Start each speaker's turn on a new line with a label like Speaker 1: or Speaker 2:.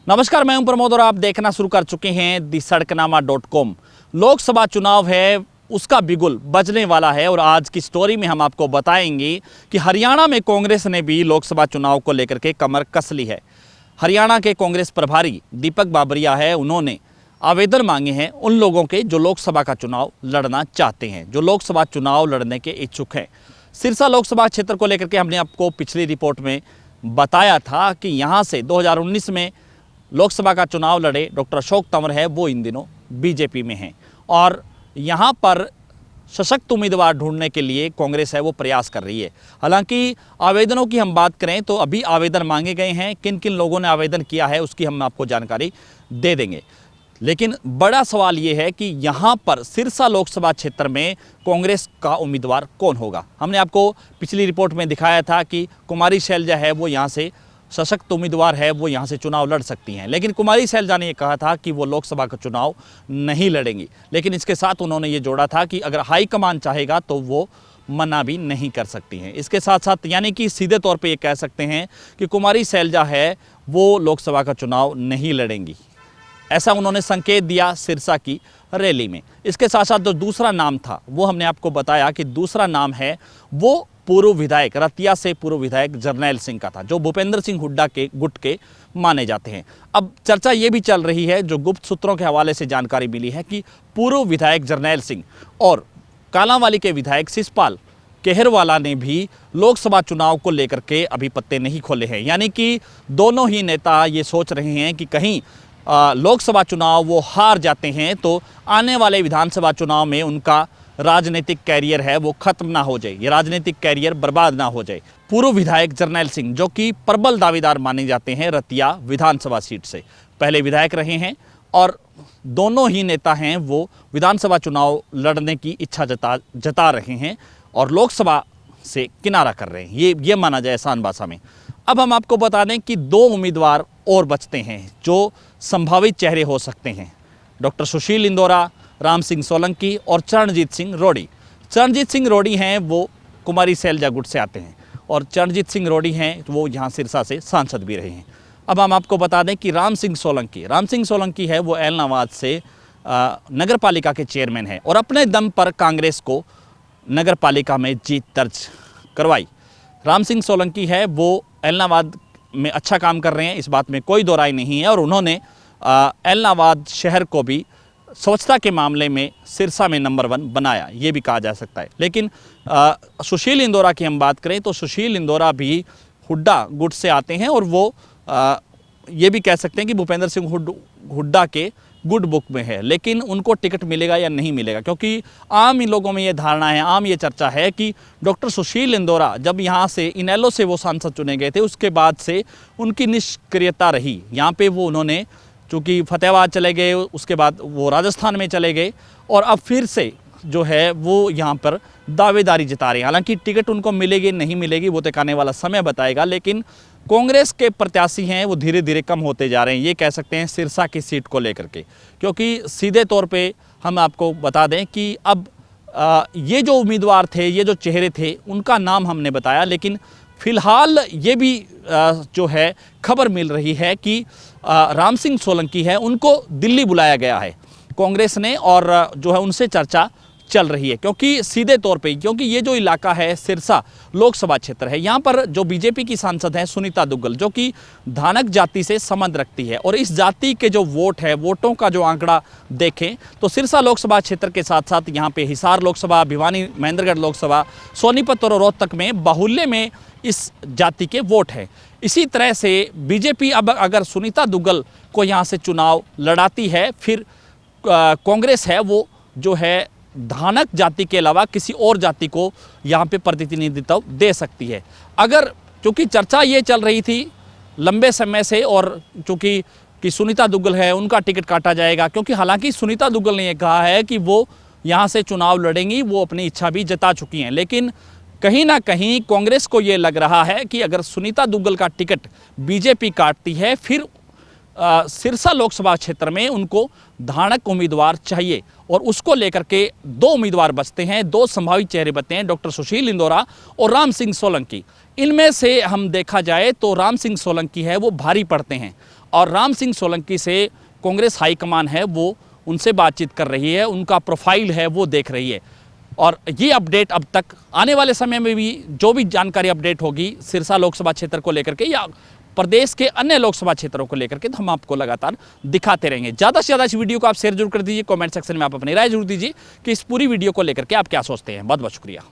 Speaker 1: नमस्कार, मैं हूं प्रमोद और आप देखना शुरू कर चुके हैं दी सड़कनामा.com। लोकसभा चुनाव है, उसका बिगुल बजने वाला है और आज की स्टोरी में हम आपको बताएंगे कि हरियाणा में कांग्रेस ने भी लोकसभा चुनाव को लेकर के कमर कस ली है। हरियाणा के कांग्रेस प्रभारी दीपक बाबरिया है, उन्होंने आवेदन मांगे हैं उन लोगों के जो लोकसभा का चुनाव लड़ना चाहते हैं, जो लोकसभा चुनाव लड़ने के इच्छुक हैं। सिरसा लोकसभा क्षेत्र को लेकर के हमने आपको पिछली रिपोर्ट में बताया था कि यहाँ से 2019 में लोकसभा का चुनाव लड़े डॉक्टर अशोक तंवर है, वो इन दिनों बीजेपी में हैं और यहाँ पर सशक्त उम्मीदवार ढूंढने के लिए कांग्रेस है वो प्रयास कर रही है। हालांकि आवेदनों की हम बात करें तो अभी आवेदन मांगे गए हैं, किन किन लोगों ने आवेदन किया है उसकी हम आपको जानकारी दे देंगे। लेकिन बड़ा सवाल ये है कि यहाँ पर सिरसा लोकसभा क्षेत्र में कांग्रेस का उम्मीदवार कौन होगा। हमने आपको पिछली रिपोर्ट में दिखाया था कि कुमारी शैलजा है वो यहाँ से सशक्त उम्मीदवार है, वो यहाँ से चुनाव लड़ सकती हैं, लेकिन कुमारी शैलजा ने ये कहा था कि वो लोकसभा का चुनाव नहीं लड़ेंगी। लेकिन इसके साथ उन्होंने ये जोड़ा था कि अगर हाईकमान चाहेगा तो वो मना भी नहीं कर सकती हैं। इसके साथ साथ यानी कि सीधे तौर पे ये कह सकते हैं कि कुमारी शैलजा है वो लोकसभा का चुनाव नहीं लड़ेंगी, ऐसा उन्होंने संकेत दिया सिरसा की रैली में। इसके साथ साथ जो दूसरा नाम था वो हमने आपको बताया कि दूसरा नाम है वो पूर्व विधायक रतिया से पूर्व विधायक जरनैल सिंह का था, जो भूपेंद्र सिंह हुड्डा के गुट के माने जाते हैं। अब चर्चा ये भी चल रही है, जो गुप्त सूत्रों के हवाले से जानकारी मिली है कि पूर्व विधायक जरनैल सिंह और कालांवाली के विधायक शिषपाल केहरवाला ने भी लोकसभा चुनाव को लेकर के अभी पत्ते नहीं खोले हैं। यानी कि दोनों ही नेता ये सोच रहे हैं कि कहीं लोकसभा चुनाव वो हार जाते हैं तो आने वाले विधानसभा चुनाव में उनका राजनीतिक कैरियर है वो खत्म ना हो जाए, ये राजनीतिक कैरियर बर्बाद ना हो जाए। पूर्व विधायक जरनैल सिंह जो कि प्रबल दावेदार माने जाते हैं रतिया विधानसभा सीट से, पहले विधायक रहे हैं और दोनों ही नेता हैं वो विधानसभा चुनाव लड़ने की इच्छा जता रहे हैं और लोकसभा से किनारा कर रहे हैं, ये माना जाए आसान भाषा में। अब हम आपको बता दें कि दो उम्मीदवार और बचते हैं जो संभावित चेहरे हो सकते हैं, डॉक्टर सुशील इंदौरा, राम सिंह सोलंकी और चरणजीत सिंह रोड़ी। चरणजीत सिंह रोड़ी हैं वो कुमारी शैलजा गुट से आते हैं और चरणजीत सिंह रोड़ी हैं वो यहाँ सिरसा से सांसद भी रहे हैं। अब हम आपको बता दें कि राम सिंह सोलंकी है वो ऐलनाबाद से नगर पालिका के चेयरमैन हैं और अपने दम पर कांग्रेस को नगर पालिका में जीत दर्ज करवाई। राम सिंह सोलंकी है वो ऐलनाबाद में अच्छा काम कर रहे हैं, इस बात में कोई दो राय नहीं है और उन्होंने ऐलनाबाद शहर को भी स्वच्छता के मामले में सिरसा में नंबर 1 बनाया, ये भी कहा जा सकता है। लेकिन सुशील इंदौरा की हम बात करें तो सुशील इंदौरा भी हुड्डा गुट से आते हैं और वो ये भी कह सकते हैं कि भूपेंद्र सिंह हुड्डा के गुड बुक में है, लेकिन उनको टिकट मिलेगा या नहीं मिलेगा, क्योंकि आम इन लोगों में ये धारणा है, आम ये चर्चा है कि डॉक्टर सुशील इंदौरा जब यहाँ से इनेलो से वो सांसद चुने गए थे उसके बाद से उनकी निष्क्रियता रही। यहाँ पे वो उन्होंने चूँकि फतेहाबाद चले गए, उसके बाद वो राजस्थान में चले गए और अब फिर से जो है वो यहाँ पर दावेदारी जता रहे हैं। हालांकि टिकट उनको मिलेगी नहीं मिलेगी वो तक आने वाला समय बताएगा, लेकिन कांग्रेस के प्रत्याशी हैं वो धीरे धीरे कम होते जा रहे हैं, ये कह सकते हैं सिरसा की सीट को लेकर के। क्योंकि सीधे तौर पे हम आपको बता दें कि अब ये जो उम्मीदवार थे, ये जो चेहरे थे, उनका नाम हमने बताया, लेकिन फिलहाल ये भी जो है खबर मिल रही है कि राम सिंह सोलंकी है उनको दिल्ली बुलाया गया है कांग्रेस ने और जो है उनसे चर्चा चल रही है। क्योंकि सीधे तौर पे क्योंकि ये जो इलाका है सिरसा लोकसभा क्षेत्र है, यहाँ पर जो बीजेपी की सांसद हैं सुनीता दुग्गल, जो कि धानक जाति से संबंध रखती है और इस जाति के जो वोट है, वोटों का जो आंकड़ा देखें तो सिरसा लोकसभा क्षेत्र के साथ साथ यहाँ पे हिसार लोकसभा, भिवानी महेंद्रगढ़ लोकसभा, सोनीपत और रोहतक में बाहुल्य में इस जाति के वोट है। इसी तरह से बीजेपी अब अगर सुनीता दुग्गल को यहाँ से चुनाव लड़ाती है, फिर कांग्रेस है वो जो है धानक जाति के अलावा किसी और जाति को यहाँ पे प्रतिनिधित्व दे सकती है। अगर चूँकि चर्चा ये चल रही थी लंबे समय से और चूँकि कि सुनीता दुग्गल है उनका टिकट काटा जाएगा, क्योंकि हालांकि सुनीता दुग्गल ने यह कहा है कि वो यहाँ से चुनाव लड़ेंगी, वो अपनी इच्छा भी जता चुकी हैं, लेकिन कहीं ना कहीं कांग्रेस को ये लग रहा है कि अगर सुनीता दुग्गल का टिकट बीजेपी काटती है फिर सिरसा लोकसभा क्षेत्र में उनको धानक उम्मीदवार चाहिए और उसको लेकर के दो उम्मीदवार बचते हैं, दो संभावित चेहरे बचते हैं, डॉक्टर सुशील इंदौरा और राम सिंह सोलंकी। इनमें से हम देखा जाए तो राम सिंह सोलंकी है वो भारी पड़ते हैं और राम सिंह सोलंकी से कांग्रेस हाईकमान है वो उनसे बातचीत कर रही है, उनका प्रोफाइल है वो देख रही है। और ये अपडेट अब तक आने वाले समय में भी जो भी जानकारी अपडेट होगी सिरसा लोकसभा क्षेत्र को लेकर के या प्रदेश के अन्य लोकसभा क्षेत्रों को लेकर के, तो हम आपको लगातार दिखाते रहेंगे। ज़्यादा से ज़्यादा इस वीडियो को आप शेयर जरूर कर दीजिए, कमेंट सेक्शन में आप अपनी राय जरूर दीजिए कि इस पूरी वीडियो को लेकर के आप क्या सोचते हैं। बहुत बहुत शुक्रिया।